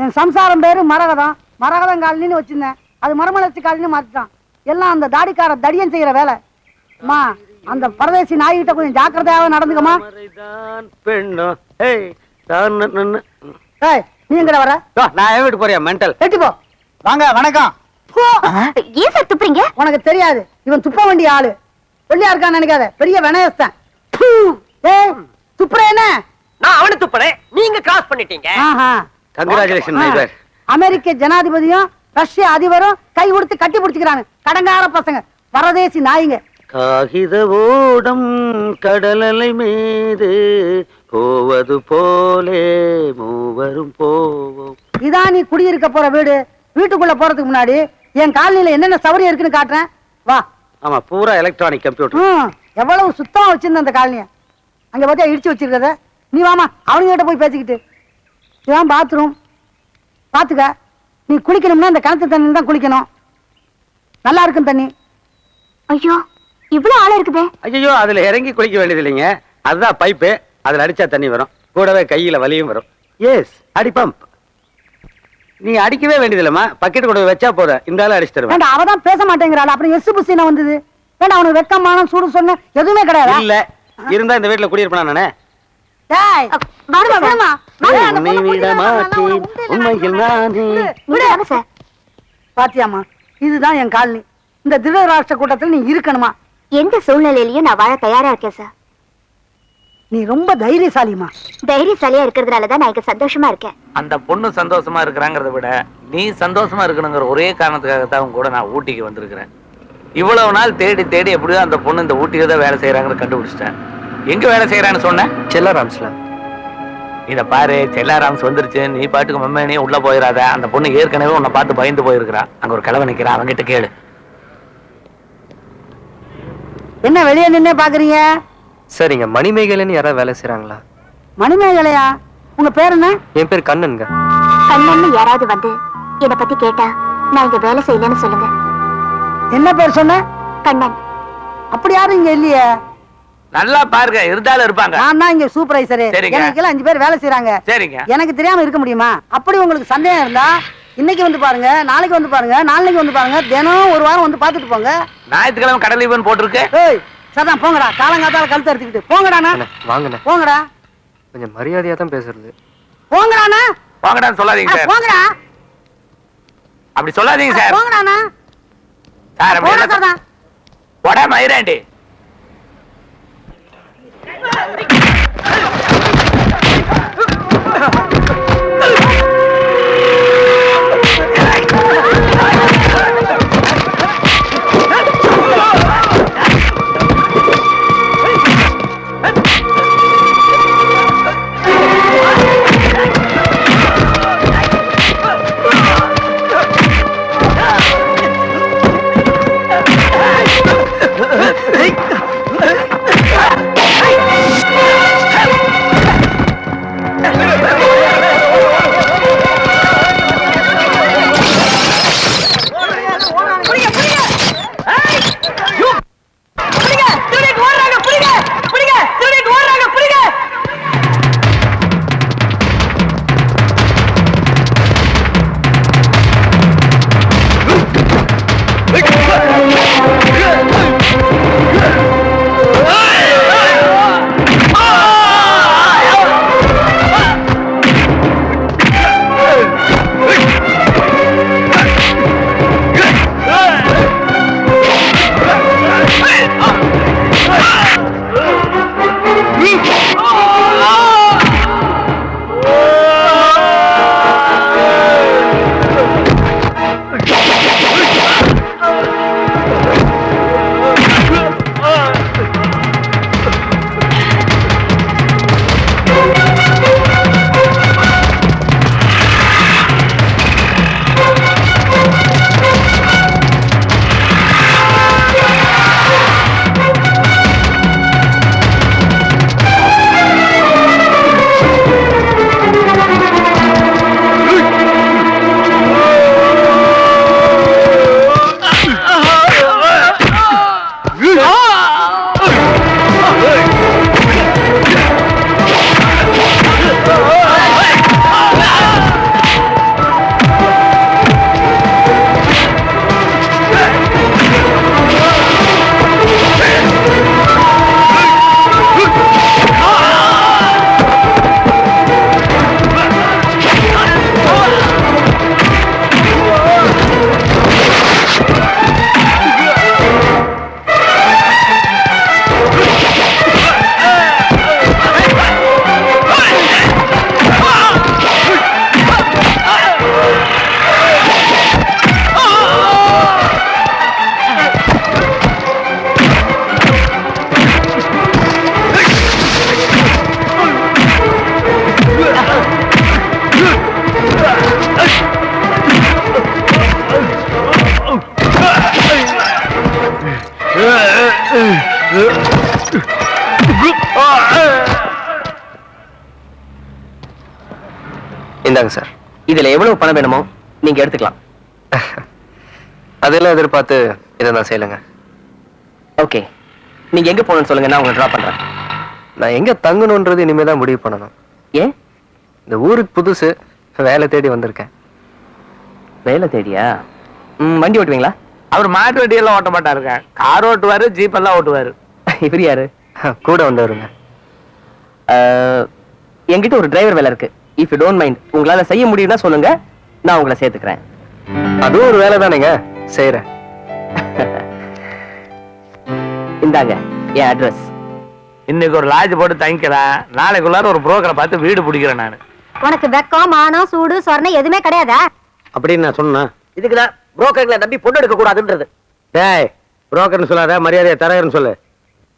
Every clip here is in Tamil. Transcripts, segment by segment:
என் சம்சாரம் பேரு மரகதம். மரகதம் காலனின்னு வச்சிருந்தேன், அது மரமலர்ச்சி காலனின்னு மாத்திட்டான். எல்லாம் அந்த தாடிக்கார தடியன் செய்யற வேலை. அம்மா, அந்த பரதேசி நாய்கிட்ட கொஞ்சம் ஜாக்கிரதையாவே நடந்துக்கமா. நீ எங்கட வர? நான் வீட்டு போறியா மென்டல்? எட்டி போ. வாங்க, வணக்கம். ஏன் சார் துப்புறீங்க? உனக்கு தெரியாது, இவன் துப்ப வேண்டிய ஆளு. வெள்ளியா இருக்கான்னு நினைக்காத, பெரிய வினயஸ்தான். துப்புற என்ன? நான் அவனை துப்புறேன், நீங்க கிராஸ் பண்ணிட்டீங்க. Congratulation neighbour. அமெரிக்க ஜனாதிபதியும் ரஷ்ய அதிபரும் கை கொடுத்து கட்டி பிடிச்சுக்கிறாங்க. கடங்கார பசங்க, பரதேசி நாய்ங்க. காகித ஓடம் கடலலை மீது போவது போலே மூவரும் போவோம். இதான் நீ குடியிருக்க போற வீடு. வீட்டுக்குள்ள போறதுக்கு முன்னாடி என் காலனில என்னென்ன சௌகரியம் இருக்குன்னு காட்டுறேன், வா. ஆமா, பூரா எலக்ட்ரானிக் கம்ப்யூட்டர். எவ்வளவு சுத்தமா வச்சிருந்த அந்த காலனிய அங்க பார்த்தியா இடிச்சு வச்சிருக்கத. நீ வாமா, அவனுங்கிட்ட போய் பேசிக்கிட்டு. இதுதான் பாத்ரூம், பாத்துக்க. நீ குளிக்கணும்னா இந்த கிணத்து தண்ணியில் தான் குளிக்கணும். நல்லா இருக்கும் தண்ணி. ஐயோ, இவ்வளவு ஆழம் இருக்குதே. ஐயோ, அதுல இறங்கி குளிக்க வேண்டியது இல்லைங்க, அதுதான் பைப்பு. அதுல அடிச்சா தண்ணி வரும், கூடவே கையில வலியும் வரும். எஸ், அடி பம்ப். நீ அடிக்கவே வேண்டியதில்லம்மா, பக்கெட் கூட வச்சா போதும், இந்த ஆளு அடிச்சு தருவேன். அவதான் பேச மாட்டேங்கிறாள், அப்புறம் எசு புசின வந்தது. வேண்டாம், அவனுக்கு வெக்கமான சூடு சொன்ன எதுவுமே கிடையாது. இல்ல, இருந்தா இந்த வீட்டுல குடியிருப்பா நானே. பாத்தியாமா, இதுதான் என் காலனி. இந்த திருதராஷ்டிர கூட்டத்தில் நீ இருக்கணுமா? எந்த சூழ்நிலையிலயும் நான் வாழ தயாரா இருக்கேன் சார். நீ ரொம்ப தைரியசாலிமா. தைரியசாலியா இருக்கிறதுனாலதான் நான் இங்க சந்தோஷமா இருக்கேன். அந்த பொண்ணு சந்தோஷமா இருக்கிறாங்கிறத விட நீ சந்தோஷமா இருக்கணுங்கிற ஒரே காரணத்துக்காகத்தான் கூட நான் ஊட்டிக்கு வந்திருக்கிறேன். இவ்வளவு நாள் தேடி தேடி எப்படியோ அந்த பொண்ணு இந்த ஊட்டியில தான் வேலை செய்யறாங்கன்னு கண்டுபிடிச்சிட்டேன். எங்க வேலை செய்யறான்னு சொன்ன? செல்லாராம்ஸ்ல. இத பாரு, செல்லாராம்ஸ் வந்துருச்சு, நீ பாட்டுக்கு மம்மேனே உள்ள போயிடாத. அந்த பொண்ணு ஏற்கனவே உன்னை பார்த்து பயந்து போயிருக்கிறான். அங்க ஒரு கிழவன் நிக்கிறான், அவன்கிட்ட கேளு. என்ன வெளியே நின்னே பாக்குறீங்க? சரிங்க, மணிமேகலைன்னு யாராவது வேலை செய்யறாங்களா? மணிமேகலையா? உங்க பேர் என்ன? என் பேர் கண்ணனுங்க. கண்ணன்னு யாராவது வந்து என்னை பத்தி கேட்டா நான் இங்க வேலை செய்யலன்னு சொல்லுங்க. என்ன பேர் சொன்ன? கண்ணன். அப்படி யாரும் இங்க இல்லையே. நல்லா பாருங்க, இருந்தாலும் இருப்பாங்க. நான் தான் இங்க சூப்பர்வைசர். எனக்கு 5 பேர் வேலை செய்யறாங்க. சரிங்க. எனக்கு தெரியாம இருக்க முடியுமா? அப்படி உங்களுக்கு சந்தேகம் இருந்தா இன்னைக்கு வந்து பாருங்க, நாளைக்கு வந்து பாருங்க, நாளைக்கு வந்து பாருங்க, தினம் ஒரு வாரம் வந்து பாத்துட்டு போங்க. ஞாயிற்றுக்கிழமை கடல் லீவுன்னு போட்டிருக்கு. ஏய், சரிதான், போங்கடா. காலங்காத்தால கழுத்து எடுத்துக்கிட்டு போங்கடாண்ணா. வாங்கண்ணே, போங்கடா. கொஞ்சம் மரியாதையா தான் பேசுறது. போங்கடாண்ணா. போங்கடான்னு சொல்லாதீங்க சார். போங்கடா. அப்படி சொல்லாதீங்க சார். போங்கடாண்ணா. சார், போங்கடா. போடா மயிராண்டி. இந்தாங்க சார். இதுல எவ்வளவு பணம் வேணுமோ நீங்க எடுத்துக்கலாம். அதெல்லாம் எதிர்பார்த்து இதை நான் செய்யலைங்க. ஓகே, நீங்க எங்க போகணும்னு சொல்லுங்க, நான் உங்களை டிராப் பண்றேன். நான் எங்க தங்கணுன்றது இனிமே தான் முடிவு பண்ணணும். ஏன்? இந்த ஊருக்கு புதுசு, வேலை தேடி வந்திருக்கேன். வேலை தேடியா? வண்டி ஓட்டுவீங்களா? அவர் மாட்டு வண்டியெல்லாம் ஓட்ட மாட்டாருங்க. கார் ஓட்டுவாரு, ஜீப் எல்லாம் ஓட்டுவாரு. இவர் யாரு? கூட வந்தவருங்க. என்கிட்ட ஒரு டிரைவர் வேலை இருக்கு. இஃப் யூ டோன்ட் மைண்ட், உங்களால செய்ய முடியும்னா சொல்லுங்க, நான் உங்களை சேர்த்துக்கிறேன். அதுவும் ஒரு வேலை தானேங்க, செய்யறேன். இந்தாங்க என் அட்ரஸ். இன்னைக்கு ஒரு லாட்ஜ் போட்டு தங்கிக்கலாம், நாளைக்குள்ளார ஒரு புரோக்கரை பார்த்து வீடு பிடிக்கிறேன் நான். உனக்கு வெக்கம் மானம் சூடு சொரணை எதுவுமே கிடையாதா? அப்படின்னு நான் சொன்னேன். இதுக்குதான் புரோக்கர்களை நம்பி பொண்ணு எடுக்க கூடாதுன்றது. டேய், புரோக்கர்னு சொல்லாத, மரியாதையை தரகர்னு சொல்லு.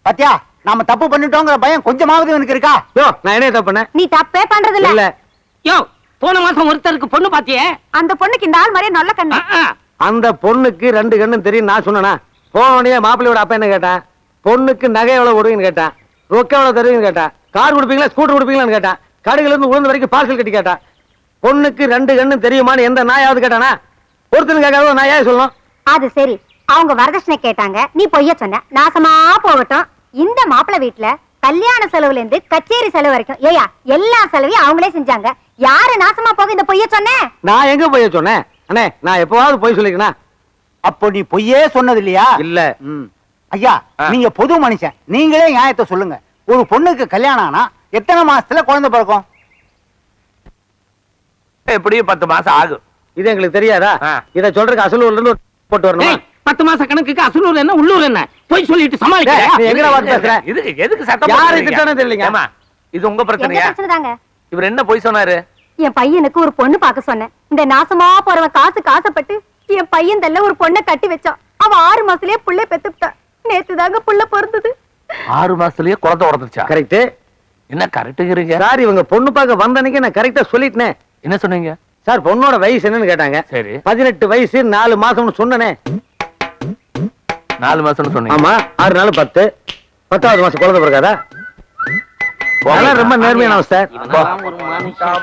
பாத்தியா, நாம தப்பு பண்ணிட்டோங்கிற பயம் கொஞ்சமாவது எனக்கு இருக்கா? யோ, நான் என்ன தப்பு பண்ணேன்? நீ தப்பே பண்றது இல்ல. இல்ல. யோ, போன மாசம் ஒருத்தருக்கு பொண்ணு பாத்தியே, அந்த பொண்ணுக்கு இந்த ஆள் மாதிரியே நல்ல கண்ணு. அந்த பொண்ணுக்கு 2 கண்ணும் தெரியும் நான் சொன்னேனா? போனோடனே மாப்பிள்ளையோட அப்பா என்ன கேட்டான்? பொண்ணுக்கு நகை எவ்வளவு போடுவீங்கன்னு கேட்டான். ரொக்க எவ்வளவு தருவீங்கன்னு கேட்டான். கார் கொடுப்பீங்களா, ஸ்கூட்டர் கொடுப்பீங்களான்னு கேட்டான். கடையில இருந்து உளுந்து வரைக்கும் பார்சல் கட்டி கேட்டான். பொண்ணுக்கு 2 கண்ணும் தெரியுமான்னு எந்த நாயாவது கேட்டானா? ஒருத்தனும் கேட்காத நான் ஏன் சொல்லணும்? அது சரி, அவங்க வரதட்சணை கேட்டாங்க, நீ பொய்ய சொன்ன. நாசமா போகட்டும். இந்த மாப்பிள்ளை வீட்டுல கல்யாண செலவுல இருந்து கச்சேரி செலவு வரைக்கும் ஏயா எல்லா செலவையும் அவங்களே செஞ்சாங்க. யாரு நாசமா போக இந்த பொய்ய சொன்ன? நான் எங்க பொய்ய சொன்னேன்? அண்ணே, நான் எப்பவாவது பொய் சொல்லிக்கனா? அப்போ நீ பொய்யே சொன்னது இல்லையா? இல்ல. ஐயா, நீங்க பொது மனுஷன், நீங்களே நியாயத்தை சொல்லுங்க. ஒரு பொண்ணுக்கு கல்யாணம் ஆனா எத்தனை மாசத்துல குழந்தை பிறக்கும்? எப்படியும் 10 மாசம் ஆகும். இது எங்களுக்கு தெரியாதா? இத சொல்றதுக்கு அசலூர்ல இருந்து போட்டு வரணும். 10 மாச கணக்குக்கு அசலூர் என்ன உள்ளூர் என்ன போய் சொல்லிட்டு நீ சமாளிக்க. எங்கடா வந்து பேசுற? எதுக்கு சத்தம் யாரு போடுறீங்க? திட்டானே தெரியலங்க. ஏம்மா, இது உங்க எங்க பிரச்சனையா? பிரச்சனை தாங்க. இவர் என்ன பொய் சொன்னாரு? என் பையனுக்கு ஒரு பொண்ணு பார்க்க சொன்னேன். இந்த நாசமா போறவன் காசுப்பட்டு என் பையன் தல்ல ஒரு பொண்ணை கட்டி வச்சான். அவன் 6 மாசத்துலயே புள்ள பெத்துட்டா. நேத்து தாங்க புள்ள பிறந்தது. 6 மாசத்துலயே குழந்தை உடந்துச்சா? கரெக்ட். என்ன கரெக்டுங்கிறீங்க? சார், இவங்க பொண்ணு பார்க்க வந்த அன்னைக்கு நான் கரெக்டா சொல்லிட்டேன். என்ன சொன்னீங்க? சார், பொண்ணோட வயசு என்னன்னு கேட்டாங்க. சரி, 18 வயசு 4 மாசம்னு சொன்னனே. 4 மாசம்னு சொன்னீங்க. ஆமா, 6 நாள் 10, 10வது மாசம் குழந்தை பிறக்காதா? அதெல்லாம் ரொம்ப நேர்மையான சார்.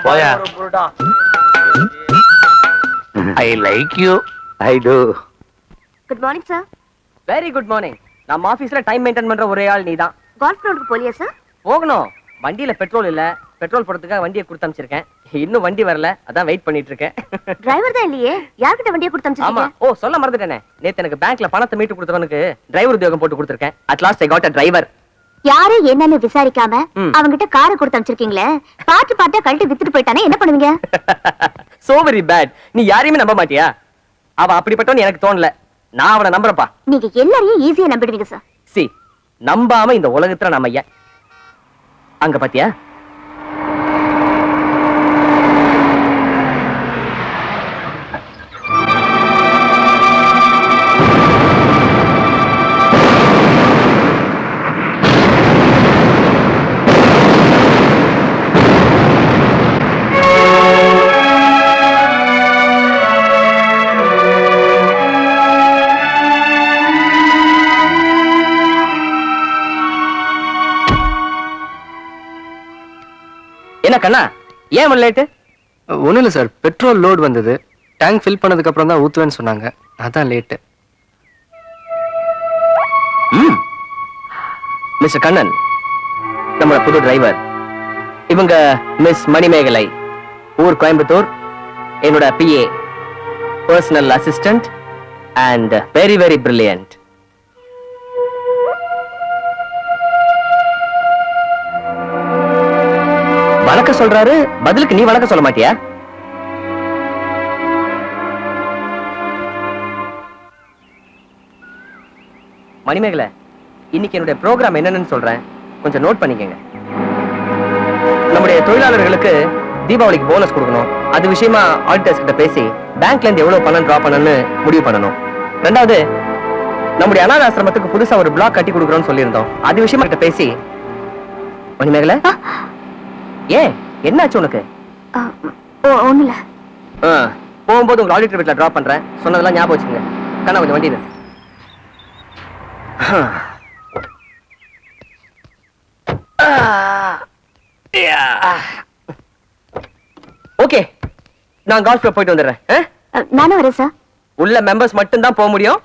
போயா. I like you. I to. Good morning sir. Very good morning. நம்ம ஆபீஸ்ல டைம் மெயின்டைன் பண்ற ஒரே ஆள் நீதான். கால்ஃப் கிரவுண்டுக்கு போலியா சார்? போகணும். வண்டியில பெட்ரோல் இல்ல. பெட்ரோல் போடுறதுக்காக வண்டியை கொடுத்து அனுப்பிச்சிருக்கேன். இன்னும் வண்டி வரல, அதான் வெயிட் பண்ணிட்டு இருக்கேன். டிரைவர் தான் இல்லையே, யார்கிட்ட வண்டியை கொடுத்து ஆமா. அனுப்பிச்சிருக்கீங்க? ஓ, சொல்ல மறந்துட்டேனே. நேத்து எனக்கு பேங்க்ல பணத்தை மீட்டு கொடுத்தவனுக்கு டிரைவர் உத்தியோகம் போட்டு கொடுத்திருக்கேன். At last I got a driver. யாரு என்னன்னு விசாரிக்காம ம். அவங்கிட்ட காரை கொடுத்து அனுப்பிச்சிருக்கீங்களே. பாட்டா கழட்டி வித்துட்டு போயிட்டானே, என்ன பண்ணுவீங்க? So very bad. நீ யாரையுமே நம்ப மாட்டியா? அவன் அப்படிப்பட்டவன் எனக்கு தோணல. நான் அவனை நம்புறப்பா. நீங்க எல்லாரையும் ஈஸியா நம்பிடுவீங்க சார். சி, நம்பாம இந்த உலகத்துல நம்ம ஐயா அங்க பாத்தியா? என்ன கண்ணா, ஏன் லேட்டு? ஒன்றும் இல்லை சார், பெட்ரோல் லோடு வந்தது. டேங்க் ஃபில் பண்ணதுக்கு அப்புறம் தான் ஊற்றுவேன்னு சொன்னாங்க, அதான் லேட்டு. மிஸ்டர் கண்ணன், நம்ம புது டிரைவர். இவங்க மிஸ் மணிமேகலை, ஊர் கோயம்புத்தூர். என்னோட PA, personal assistant and very very brilliant. வணக்கம் சொல்றாரு, பதிலுக்கு நீ வணக்கம் சொல்ல மாட்டியா? மணிமேகலை, இன்னைக்கு என்னுடைய ப்ரோக்ராம் என்னன்னு சொல்றேன், கொஞ்சம் நோட் பண்ணிக்கங்க. நம்முடைய தொழிலாளர்களுக்கு தீபாவளிக்கு போனஸ் கொடுக்கணும். அது விஷயமா ஆடிட்டர்ஸ் கிட்ட பேசி பேங்க்ல இருந்து எவ்வளவு பணம் டிரா பண்ணணும்னு முடிவு பண்ணணும். ரெண்டாவது, நம்முடைய அனாத ஆசிரமத்துக்கு புதுசா ஒரு பிளாக் கட்டி கொடுக்குறோம்னு சொல்லியிருந்தோம். அது விஷயமா கிட்ட பேசி. மணிமேகலை, ஏன் என்னாச்சு உனக்கு? ஒண்ணு இல்ல. போகும்போது உங்க ஆடிட்டர் வீட்டுல டிராப் பண்றேன், சொன்னதெல்லாம் ஞாபகம் வச்சுக்கோங்க. கண்ணா, கொஞ்சம் வண்டி நிறுத்து. ஓகே, நான் கால்ஃப் கிளப் போயிட்டு வந்துடுறேன். நானும் வரேன் சார். உள்ள மெம்பர்ஸ் மட்டும் தான் போக முடியும்.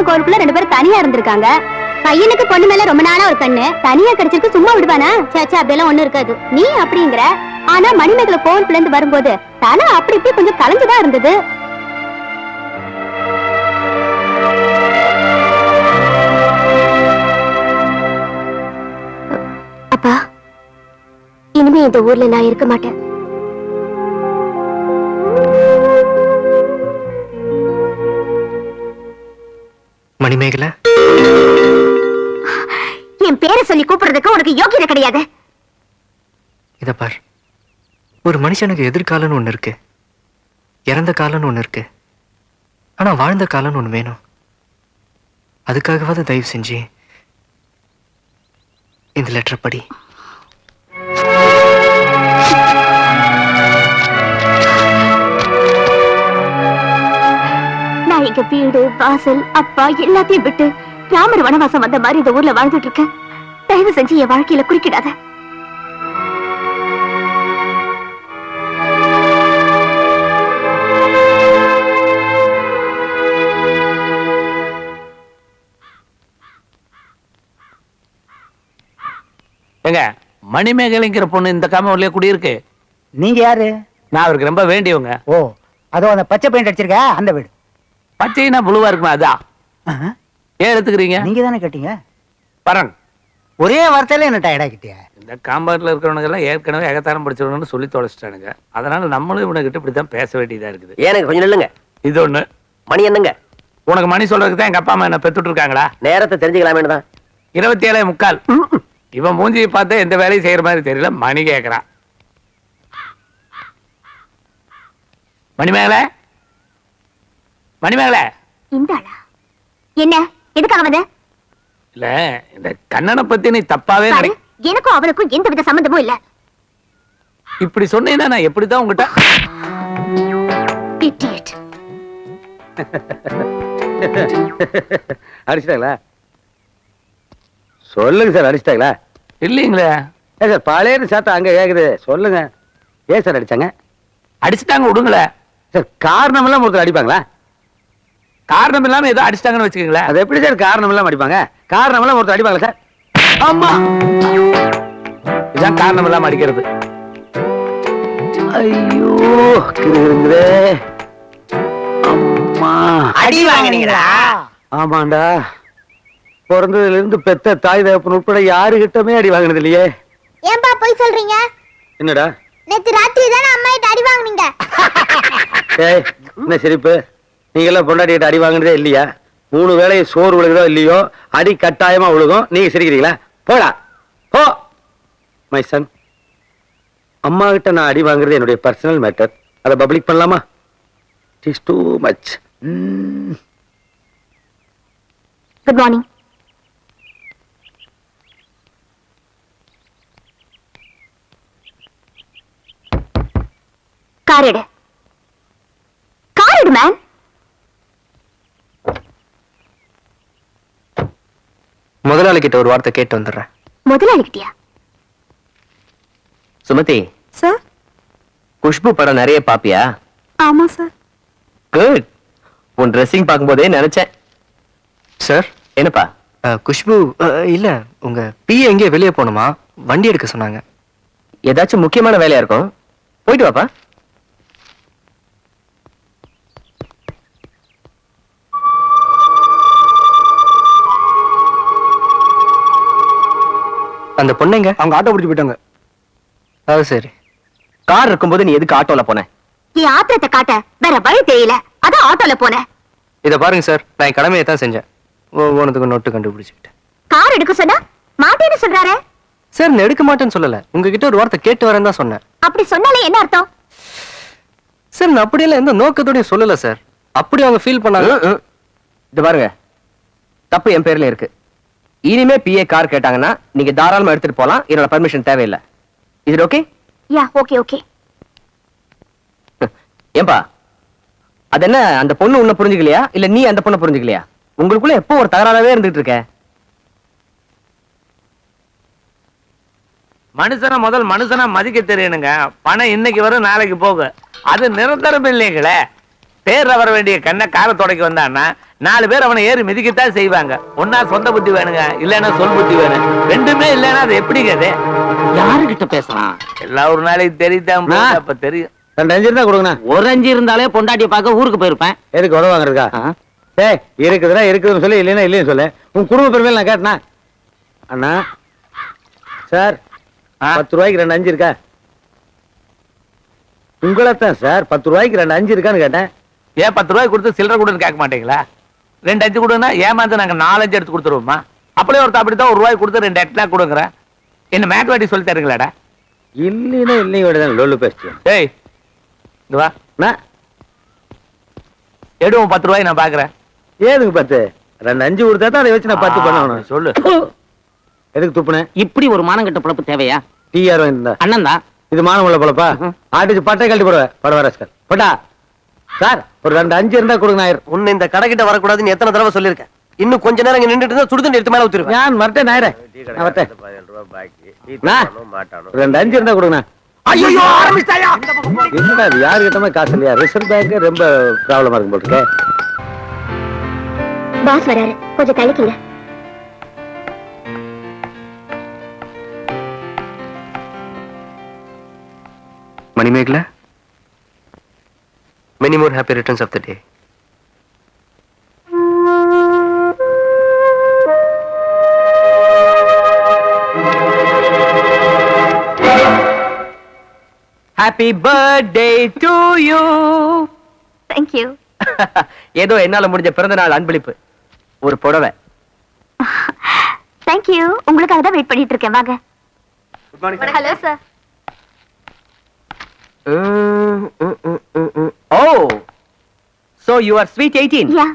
கோயிலுக்குள்ள 2 பேரும் தனியா இருந்திருக்காங்க. பையனுக்கு பொண்ணு மேல ரொம்ப நாளா ஒரு கண்ணு, தனியா கிடைச்சிருக்கு, சும்மா விடுவானா? சேச்சா அப்படியெல்லாம் ஒண்ணு இருக்காது. நீ அப்படிங்கிற. ஆனா மணிமேகலை கோவிலுக்குள்ள இருந்து வரும்போது தலை அப்படி இப்படி கொஞ்சம் கலந்துதான் இருந்தது. அப்பா, இனிமே இந்த ஊர்ல நான் இருக்க மாட்டேன். மணிமேகலை, என் பேரை சொல்லி கூப்பிடுறதுக்கு உனக்கு யோகியதை கிடையாது. இத பார், ஒரு மனுஷனுக்கு எதிர்காலம்னு ஒண்ணு இருக்கு, இறந்த காலம்னு ஒண்ணு இருக்கு, ஆனா வாழ்ந்த காலம்னு ஒண்ணு வேணும். அதுக்காகவாது தயவு செஞ்சு இந்த லெட்டர் படி. நான் எங்க வீடு வாசல் அப்பா எல்லாத்தையும் விட்டு ராமர் வனவாசம் வந்த மாதிரி இந்த ஊர்ல வாழ்ந்துட்டு இருக்கேன். தயவு செஞ்சு என் வாழ்க்கையில குறுக்கிடாத. ஏங்க, மணிமேகலைங்கிற பொண்ணு இந்த காமூர்லயே குடியிருக்கு. நீங்க யாரு? நான் அவருக்கு ரொம்ப வேண்டியவங்க. ஓ, அதோ அந்த பச்சை பெயிண்ட் அடிச்சிருக்க அந்த வீடு. பச்சைனா புழுவா இருக்குமா? அதான். ஏன் எடுத்துக்கிறீங்க? நீங்க தானே கேட்டீங்க. பரன், ஒரே வார்த்தையில என்ன டயர்டாக்கிட்டியா? இந்த காம்பவுண்ட்ல இருக்கிறவங்க எல்லாம் ஏற்கனவே ஏகத்தாரம் படிச்சவங்கன்னு சொல்லி தொலைச்சிட்டானுங்க. அதனால நம்மளும் இவனுக்கிட்ட இப்படித்தான் பேச வேண்டியதா இருக்குது. எனக்கு கொஞ்சம் நில்லுங்க. இது ஒண்ணு. மணி என்னங்க? உனக்கு மணி சொல்றதுக்கு தான் எங்க அப்பா அம்மா என்ன பெத்துட்டு இருக்காங்களா? நேரத்தை தெரிஞ்சுக்கலாமே தான். 27:45. இவன் மூஞ்சியை பார்த்தா எந்த வேலையும் செய்யற மாதிரி தெரியல. மணி கேட்கறான். மணிமேகலை, மணிமேகலை. இந்தாளா? என்ன எதுக்காக வந்த? இல்ல, இந்த கண்ணனை பத்தி நீ தப்பாவே பாரு, எனக்கும் அவனுக்கும் எந்த வித சம்பந்தமும் இல்ல. இப்படி சொன்னீங்கன்னா நான் எப்படிதான் உங்ககிட்ட Idiot. அடிச்சிட்டாங்களா? சொல்லுங்க சார், அடிச்சிட்டாங்களா? இல்லீங்களே. ஏன் சார் பழைய சாத்தா அங்க கேக்குது, சொல்லுங்க. ஏன் சார் அடிச்சாங்க? அடிச்சுட்டாங்க, விடுங்களே சார். காரணம் எல்லாம் ஒருத்தர் அடிப்பாங்களா? காரணம் இல்லாம ஏதோ அடிச்சிட்டாங்கன்னு வச்சுக்கீங்களேன். அது எப்படி சார் காரணம் எல்லாம் அடிப்பாங்க? காரணம் எல்லாம் ஒருத்தர் அடிப்பாங்களா சார்? ஆமா, இதான் காரணம் இல்லாம அடிக்கிறது. ஐயோ கிருங்களே. அம்மா, அடி வாங்குனீங்களா? ஆமாண்டா. பிறந்ததுல இருந்து பெத்த தாய் தகப்பன் உட்பட யாருகிட்டமே அடி வாங்கினது இல்லையே. ஏன்பா போய் சொல்றீங்க? என்னடா? நேத்து ராத்திரி தானே அம்மா கிட்ட அடி வாங்குனீங்க. ஏய், என்ன சிரிப்பு? நீங்க எல்லாம் பொண்டாட்டிகிட்ட அடி வாங்கினதே இல்லையா? 3 வேளையும் சோறு விழுகுதோ இல்லையோ, அடி கட்டாயமா விழுகும். நீங்க சிரிக்கிறீங்களா? போடா போ. மை சன், அம்மா கிட்ட நான் அடி வாங்குறது என்னுடைய பர்சனல் மேட்டர். அதை பப்ளிக் பண்ணலாமா? It is too much. Good morning. Car எடு. கார் எடு மேன். முதலாளி கிட்ட ஒரு வார்த்தை கேட்டு வந்துடுறேன். முதலாளிக்கிட்டியா? சுமதி, சார். குஷ்பு படம் நிறைய பாப்பியா? ஆமா சார். குட். உன் ட்ரெஸ்ஸிங் பார்க்கும்போதே நினைச்சேன். சார், என்னப்பா? குஷ்பு இல்ல, உங்க பிஏ எங்கேயோ வெளியே போகணுமா, வண்டி எடுக்க சொன்னாங்க. ஏதாச்சும் முக்கியமான வேலையா இருக்கும், போயிட்டு வாப்பா. அந்த பொண்ணுங்க அவங்க ஆட்டோ பிடிச்சு போயிட்டாங்க. அது சரி. கார் இருக்கும்போது நீ எதுக்கு ஆட்டோல போன? என் ஆத்திரத்தை காட்ட வேற வழி தெரியல, அதான் ஆட்டோல போனேன். இத பாருங்க சார், நான் என் கடமையை தான் செஞ்சேன். ஒவ்வொன்றுத்துக்கும் நோட்டு கண்டுபிடிச்சுக்கிட்டேன். கார் எடுக்க சொன்னா மாட்டேன்னு சொல்றாரு. சார், நான் எடுக்க மாட்டேன்னு சொல்லல, உங்ககிட்ட ஒரு வார்த்தை கேட்டு வரேன் தான் சொன்னேன். அப்படி சொன்னாலே என்ன அர்த்தம்? சார், நான் அப்படியெல்லாம் எந்த நோக்கத்தோடயும் சொல்லல சார். அப்படி அவங்க ஃபீல் பண்ணாங்க. இது பாருங்க, தப்பு என் பேர்ல இருக்கு. இனிமே பிஏ கார் கேட்டாங்கன்னா நீங்க தாராளமா எடுத்துட்டு போலாம், என்னோட பர்மிஷன் தேவையில்லை. இது ஓகே? Yeah okay okay. ஏன்பா அது என்ன, அந்த பொண்ணு உன்னை புரிஞ்சுக்கலையா இல்ல நீ அந்த பொண்ணை புரிஞ்சுக்கலையா? உங்களுக்குள்ள எப்போ ஒரு தகராறாவே இருந்துட்டு இருக்க? மனுஷனை முதல் மனுஷனா மதிக்க தெரியணுங்க. பணம் இன்னைக்கு வரும் நாளைக்கு போக, அது நிரந்தரம் இல்லைங்களே. தேர்ல வர வேண்டிய கண்ணை காரை தொடக்கி வந்தான்னா 4 பேர் அவனை ஏறி மிதிக்கத்தான் செய்வாங்க. ஒன்னா சொந்த புத்தி வேணுங்க, இல்லைன்னா சொல் புத்தி வேணும். ரெண்டுமே இல்லைன்னா அது எப்படிங்க? அது யாருகிட்ட பேசலாம்? எல்லா ஒரு நாளைக்கு தெரியுதான், அப்ப தெரியும். 2 அஞ்சு இருந்தா கொடுங்கண்ணா. ஒரு 5 இருந்தாலே பொண்டாட்டிய பார்க்க ஊருக்கு போயிருப்பேன். எதுக்கு உடவை வாங்குறதுக்கா? ஏய் இருக்குதுடா, இருக்குதுன்னு சொல்லி, இல்லைன்னா இல்லைன்னு சொல்லு. உன் குடும்ப பெருமையில நான் கேட்டனா? அண்ணா சார் 10 ரூபாய்க்கு 2 அஞ்சு இருக்கா? உங்களைத்தான் சார் 10 ரூபாய்க்கு 2 அஞ்சு இருக்கான்னு கேட்டேன். ஏன் 10 ரூபாய் கொடுத்து சில்லறை கொடுன்னு கேட்க மாட்டீங்களா? 2 அஞ்சு கொடுங்கன்னா ஏமாந்து நாங்க 4 அஞ்சு எடுத்து கொடுத்துருவோமா? அப்படியே ஒருத்தர் அப்படித்தான் 1 ரூபாய் கொடுத்து 2 8 கொடுக்குறேன். என்ன மேட் வாட்டி சொல்லி தருங்களாடா? இல்லைன்னா இல்லைங்க விடதான் லொல்லு பேசிட்டு. ஏய் இங்க வா, எடுவோம் 10 ரூபாய் நான் பாக்குறேன். ஏதுக்கு 10? 2 அஞ்சு கொடுத்தா தான் அதை வச்சு நான் 10 பண்ணணும். சொல்லு. எதுக்கு துப்புனேன்? இப்படி ஒரு மானங்கட்ட பொழப்பு தேவையா? TR வாங்கிருந்தா அண்ணன் தான். இது மானம் உள்ள பொழப்பா? ஆட்டிச்சு பட்டை கழட்டி போடுவேன். படவரஸ்கர் போட்டா சார் ஒரு 2 அஞ்சு இருந்தா கொடுங்க. நாயர் உன்னை இந்த கடைக்கிட்ட வரக்கூடாதுன்னு எத்தனை தடவை சொல்லியிருக்கேன். இன்னும் கொஞ்ச நேரம் இங்க நின்றுட்டு இருந்தா சுடுதண்ணி எடுத்து மேல ஊத்திருவேன். நான் வரட்டேன் நாயரே, நான் வரட்டேன். 2 அஞ்சு இருந்தா கொடுங்க. ஐயோ ஆரம்பிச்சாயா? என்னடா இது, யாரு கிட்டமே காசு இல்லையா? ரிசர்வ் பேங்க் ரொம்ப ப்ராப்ளமா இருக்கும் போட்டுருக்கேன். பாஸ் வராரு, கொஞ்சம் கழிக்குங்க. Manimekalai, many more happy returns of the day. Happy birthday to you. Thank you. ஏதோ என்னால முடிஞ்ச பிறந்த நாள் அன்பளிப்பு, ஒரு புடவை. Thank you. உங்களுக்காக தான் வெயிட் பண்ணிட்டு இருக்கேன். வாங்க. Good morning. Hello sir. Oh, so you are sweet 18. Yeah.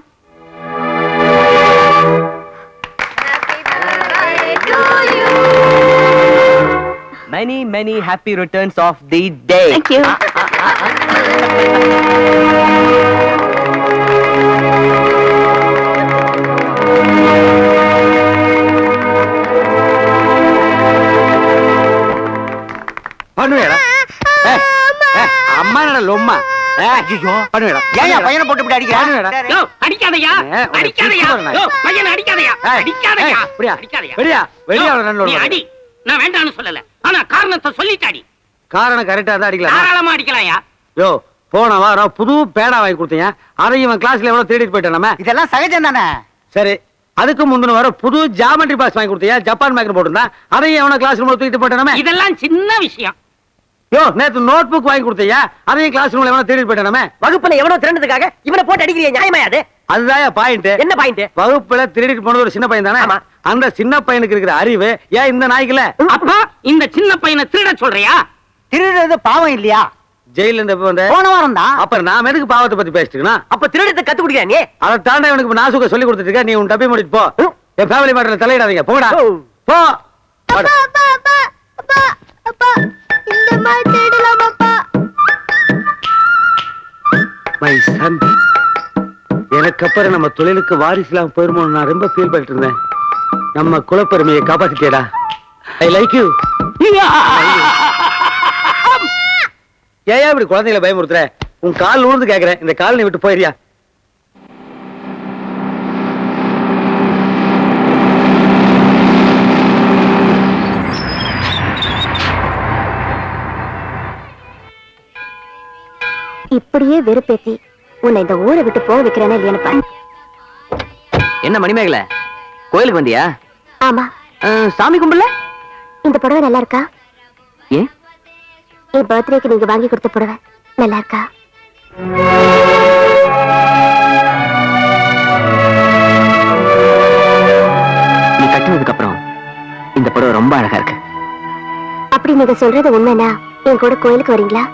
Many happy returns of the day. Thank you. பண்ணுவேடா அம்மா என்னடா லொம்மா? பண்ணுவேடா. ஏன் பையனை போட்டு இப்படி அடிக்கிற? யோ அடிக்காதயா, அடிக்காதயா. யோ பையனை அடிக்காதயா, அடிக்காதயா, அடிக்காதயா. வெளியா நீ அடி, நான் வேண்டாம்னு சொல்லல. ஆனா காரணத்தை சொல்லிட்டாடி. காரணம் கரெக்டா தான் அடிக்கலாம். தாராளமா அடிக்கலாம்யா. யோ போன வாரம் புது பேடா வாங்கி கொடுத்தீங்க, அதையும் இவன் கிளாஸ்ல எவ்வளவு தேடிட்டு போயிட்டான். நம்ம இதெல்லாம் சகஜம் தானே. சரி, அதுக்கு முந்தின வாரம் புது ஜாமெட்ரி பாக்ஸ் வாங்கி கொடுத்தீங்க, ஜப்பான் மேக்கர் போட்டுருந்தா, அதையும் எவன கிளாஸ் ரூம்ல தூக்கிட்டு போயிட்டானே. இதெல்லாம் சின்ன விஷயம். யோ நேத்து நோட் புக் வாங்கி கொடுத்தீங்க, அதையும் கிளாஸ் ரூம்ல எவன தேடிட்டு போயிட்டானே. வகுப்புல எவனோ திரண்டதுக்காக இவனை போட்டு அடிக்கிறிய, நியாயமா அது? அதுதான் பாயிண்ட். என்ன பாயிண்ட்? வகுப்புல திருடிட்டு போனது ஒரு சின்ன பையன் தானே. அந்த சின்ன பையனுக்கு இருக்கிற அறிவு ஏன் இந்த நாய்க்குல? அப்பா இந்த சின்ன பையனை திருட சொல்றியா? திருடுறது பாவம் இல்லையா? ஜெயில இருந்து எப்ப வந்த? போன வாரம் தான். அப்புறம் நாம எதுக்கு பாவத்தை பத்தி பேசிட்டு இருக்கோம்? அப்ப திருடத்தை கத்து குடிக்கிற நீ? அதை தாண்ட இவனுக்கு நாசுக்க சொல்லி கொடுத்துட்டு இருக்க. நீ உன் டப்பி முடிட்டு போ. என் ஃபேமிலி மேட்டர்ல தலையிடாதீங்க. போடா போ. இந்த மாதிரி தேடலாம் அப்பா. மை சன், எனக்கு அப்புறம் நம்ம தொழிலுக்கு வாரிசுலாம் போயிருமோன்னு நான் ரொம்ப ஃபீல் பண்ணிட்டு இருந்தேன். நம்ம குலப்பெருமையை காப்பாத்திட்டேடா. I like you. ஏன் இப்படி குழந்தைகளை பயமுறுத்துற? உன் கால் ஊர்ந்து கேக்குறேன், இந்த கால் நீ விட்டு போயிரியா? இப்படியே வெறுப்பேத்தி உன்னை இந்த ஊரை விட்டு போக வைக்கிறேன்னு இல்லையான்னு பாரு. என்ன மணிமேகலை, கோயிலுக்கு வந்தியா? ஆமா. சாமி கும்பல? இந்த புடவை நல்லா இருக்கா? ஏன் என் பர்த்டேக்கு நீங்க வாங்கி கொடுத்த புடவை நல்லா இருக்கா? நீ கட்டினதுக்கு அப்புறம் இந்த புடவை ரொம்ப அழகா இருக்கு. அப்படி நீங்க சொல்றது உண்மைனா என் கூட கோயிலுக்கு வரீங்களா?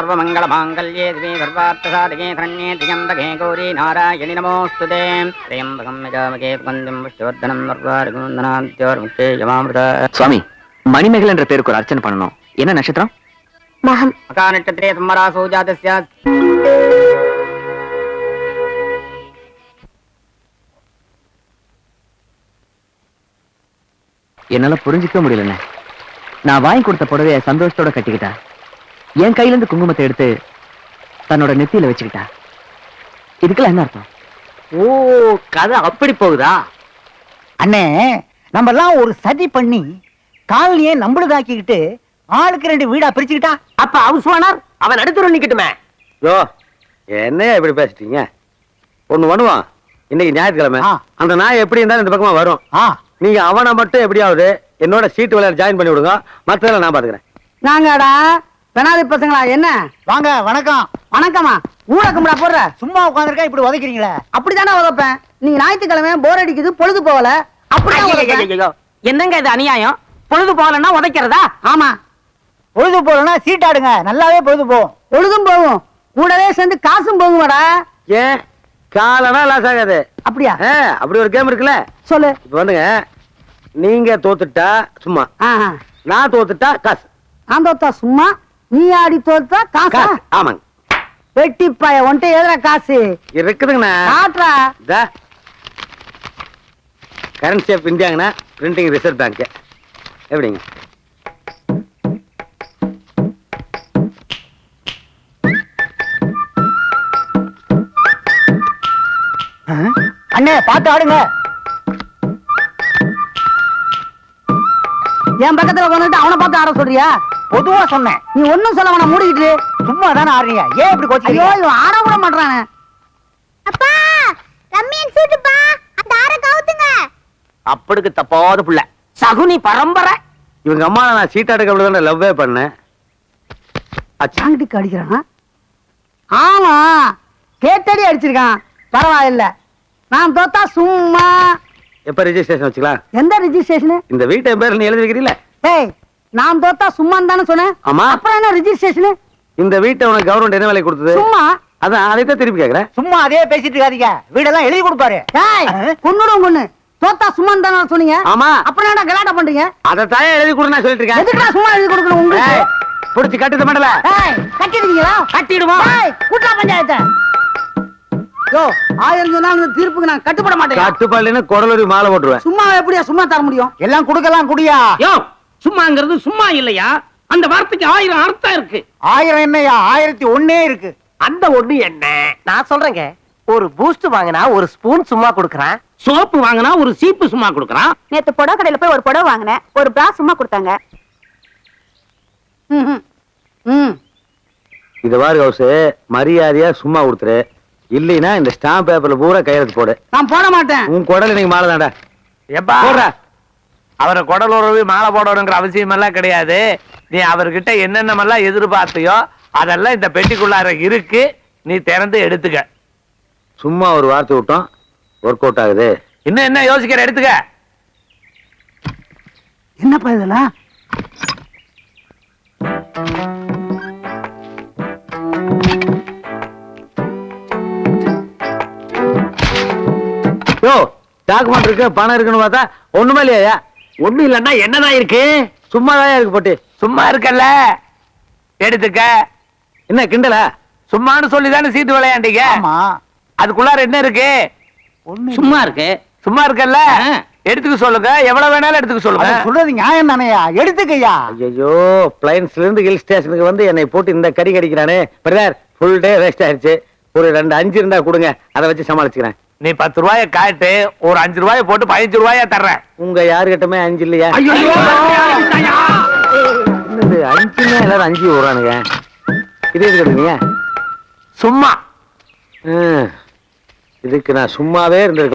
சர்வமங்கள மாங்கல்யே திவே சர்வார்த்தசாதகே சரண்யே திரியம்பகே கௌரி நாராயணி நமோஸ்துதே திரியம்பகம் யஜாமகே சுகந்திம் புஷ்டிவர்தனம் வர்வாரிகுந்தனாத்யோர்முக்தே யமாமிருத. சுவாமி, மணிமேகலை என்ற பேருக்கு ஒரு அர்ச்சனை பண்ணணும். என்ன நட்சத்திரம்? மகம். மகா நட்சத்திரே சம்மராசோ ஜாதஸ்ய. என்னால புரிஞ்சுக்க முடியலண்ணே. நான் வாங்கி கொடுத்த புடவைய சந்தோஷத்தோட கட்டிக்கிட்டா, என் கையில இருந்து குங்குமத்தை எடுத்து தன்னோட நெத்தியில வச்சுக்கிட்டா. இதுக்கெல்லாம் என்ன அர்த்தம்? ஓ, கதை அப்படி போகுதா? அண்ணே, நம்ம எல்லாம் ஒரு சதி பண்ணி காலனியே நம்மளுதாக்கிக்கிட்டு ஆளுக்கு 2 வீடா பிரிச்சுக்கிட்டா. அப்ப ஹவுஸ் ஓனர் அவன் நடுத்தர நிக்கட்டுமே. யோ, என்னையா இப்படி பேசிட்டீங்க? ஒண்ணு பண்ணுவான், இன்னைக்கு ஞாயிற்றுக்கிழமை. ஆ. அந்த நாய் எப்படி இருந்தாலும் இந்த பக்கமா வரும். ஆ, நீங்க அவனை மட்டும் எப்படியாவது என்னோட சீட்டு விளையாட ஜாயின் பண்ணி விடுங்க. மத்ததெல்லாம் நான் பாத்துக்கிறேன். நாங்கடா பெணாதி பசங்களா என்ன? வாங்க, வணக்கம். வணக்கம்மா. ஊட கும்பிடா போடுற? சும்மா உட்காந்துருக்கா இப்படி உதைக்கிறீங்களே. அப்படித்தானே உதப்பேன். நீங்க ஞாயிற்றுக்கிழமை போர் அடிக்குது, பொழுது போகல, அப்படிதான் உதைப்பேன். என்னங்க இது அநியாயம்? பொழுது போகலன்னா உதைக்கிறதா? ஆமா, பொழுது போகலன்னா சீட்டாடுங்க, நல்லாவே பொழுது போகும். பொழுதும் போகும், கூடவே சேர்ந்து காசும் போகுமாடா. ஏன் காலனா லாஸ் ஆகாது? அப்படியா? அப்படி ஒரு கேம் இருக்குல்ல. சொல்லு. இப்ப வந்துங்க, நீங்க தோத்துட்டா சும்மா, ஆஹா. நான் தோத்துட்டா காசு. நான் தோத்தா சும்மா, நீ ஆடி தோத்தா காசா? காசு, ஆமாங்க. வெட்டிப்பாய உன்ட்ட எதிரா காசு இருக்குதுங்கண்ணா. காட்டுறா. கரன்சி ஆஃப் இந்தியாங்கண்ணா, பிரிண்டிங் ரிசர்வ் பேங்க். எப்படிங்க? அண்ணே, பார்த்து ஆடுங்க. என் பக்கத்துல உட்காந்துட்டு அவனை பார்த்து ஆட சொல்றியா? பொதுவா சொன்னேன். நீ ஒண்ணும் சொல்ல வேணாம், மூடிக்கிட்டு. சும்மா தானே ஆடுறீங்க, ஏன் இப்படி ஐயோ, கோச்சிக்கிறீங்க? இவன் ஆட விட மாட்டானே. அப்பா, ரம்மியன் சூட்டுப்பா, அந்த ஆற கவுத்துங்க. அப்படிக்கு தப்பாத புள்ள, சகுனி பரம்பரை. இவங்க அம்மா நான் சீட் அடுக்க லவ்வே பண்ணேன். சாங்கிட்டுக்கு அடிக்கிறான். ஆமா, கேட்டடி அடிச்சிருக்கான். பரவாயில்ல, நான் தோத்தா சும்மா. எப்ப ரெஜிஸ்ட்ரேஷன் வச்சுக்கலாம்? எந்த ரிஜிஸ்ட்ரேஷன்? இந்த வீட்டை பேர் நீ எழுதி வைக்கிறீல்ல? ஏய், நான் தோத்தா சும்மான்னு தானே சொன்னேன். ஆமா. அப்புறம் என்ன ரிஜிஸ்ட்ரேஷன்? இந்த வீட்டை உனக்கு கவர்மெண்ட் என்ன வேலை கொடுத்தது? சும்மா. அதான் அதைத்தான் திருப்பி கேக்குறேன். சும்மா அதே பேசிட்டு இருக்காதீங்க, வீடெல்லாம் எழுதி கொடுப்பாரு. ஏய், கொன்னுடும் கொன்னு. தோத்தா சும்மான்னு தானே சொன்னீங்க. ஆமா. அப்புறம் என்ன கலாட்டா பண்றீங்க? அதைத்தான் எழுதி கொடு நான் சொல்லிட்டு இருக்கேன். எதுக்குடா சும்மா எழுதி கொடுக்கணும் உங்களுக்கு? ஏய், புடிச்சு கட்டுது மண்டல. ஏய், கட்டிடுவீங்களா? கட்டிடுவோம். ஏய், கூட்டா பஞ்சாயத்தை. யோ, 1000 சொன்னா இந்த தீர்ப்புக்கு நான் கட்டுப்பட மாட்டேன். கட்டுப்பாடுன்னு குடலூரி மாலை போட்டுருவேன். சும்மா எப்படியா சும்மா தர முடியும்? எல்லாம் கொடுக்கலாம், குடியா. யோ, சும்மாங்கிறது சும்மா இல்லையா? அந்த வார்த்தைக்கு 1000 அர்த்தம் இருக்கு. 1000 என்னையா, 1001 இருக்கு. அந்த ஒண்ணு என்ன? நான் சொல்றேங்க, ஒரு பூஸ்ட் வாங்கினா ஒரு ஸ்பூன் சும்மா கொடுக்கறான். சோப்பு வாங்கினா ஒரு சீப்பு சும்மா கொடுக்கறான். நேத்து புடவை கடையில போய் ஒரு புடவை வாங்கினேன், ஒரு பிரா சும்மா கொடுத்தாங்க. ம், ம். ம். இது வாரு ஹவுஸ், மரியாதையா சும்மா கொடுத்துரு. இல்லைன்னா இந்த ஸ்டாம்ப் பேப்பர்ல பூரா கையெழுத்து போடு. நான் போட மாட்டேன். உன் குடல் இன்னைக்கு மாலை தாண்டா. எப்பா போடுற. அவரை குடலுறவு மாலை போடணுங்கிற அவசியம் எல்லாம் கிடையாது. நீ அவர்கிட்ட என்னென்னமெல்லாம் எதிர்பார்த்தியோ அதெல்லாம் இந்த பெட்டிக்குள்ளார இருக்கு. நீ திறந்து எடுத்துக்க. சும்மா ஒரு வார்த்தை விட்டோம், ஒர்க் அவுட் ஆகுது. இன்னும் என்ன யோசிக்கிற? எடுத்துக்க. என்னப்பா இதெல்லாம்? யோ, டாக்குமெண்ட் இருக்கு, பணம் இருக்குன்னு பார்த்தா ஒண்ணுமே இல்லையா? ஒண்ணு இல்லன்னா என்னதான் இருக்கு? சும்மாதான் இருக்கு போட்டு. சும்மா இருக்கல்ல, எடுத்துக்க. என்ன கிண்டலா? சும்மான்னு சொல்லிதானே சீட்டு விளையாண்டீங்க. ஆமா, அதுக்குள்ளார என்ன இருக்கு? சும்மா இருக்கு. சும்மா இருக்கல்ல, எடுத்துக்க சொல்லுங்க. எவ்வளவு வேணாலும் எடுத்துக்க சொல்லுங்க. அது சொல்றது நியாயம் தானையா, எடுத்துக்கையா. ஐயோ, பிளைன்ஸ்ல இருந்து ஹில் ஸ்டேஷனுக்கு வந்து என்னை போட்டு இந்த கடி கடிக்கிறானே. பிரதர், ஃபுல் டே வேஸ்ட் ஆயிடுச்சு. ஒரு 2 5 இருந்தா கொடுங்க, அதை வச்சு சமாளிச்சுக்கிறேன். நீ 10 ரூபாயை காட்டு, ஒரு 5 ரூபாயை போட்டு 15 ரூபாயா தர்றேன். உங்க யாருகிட்டமே 5 இல்லையா? என்னது 5ன்னா எல்லாரும் 5 விடுறானுங்க. இது எது கட்டுங்க? சும்மா இதுக்கு நான் சும்மாவே இருந்திருக்கேன்.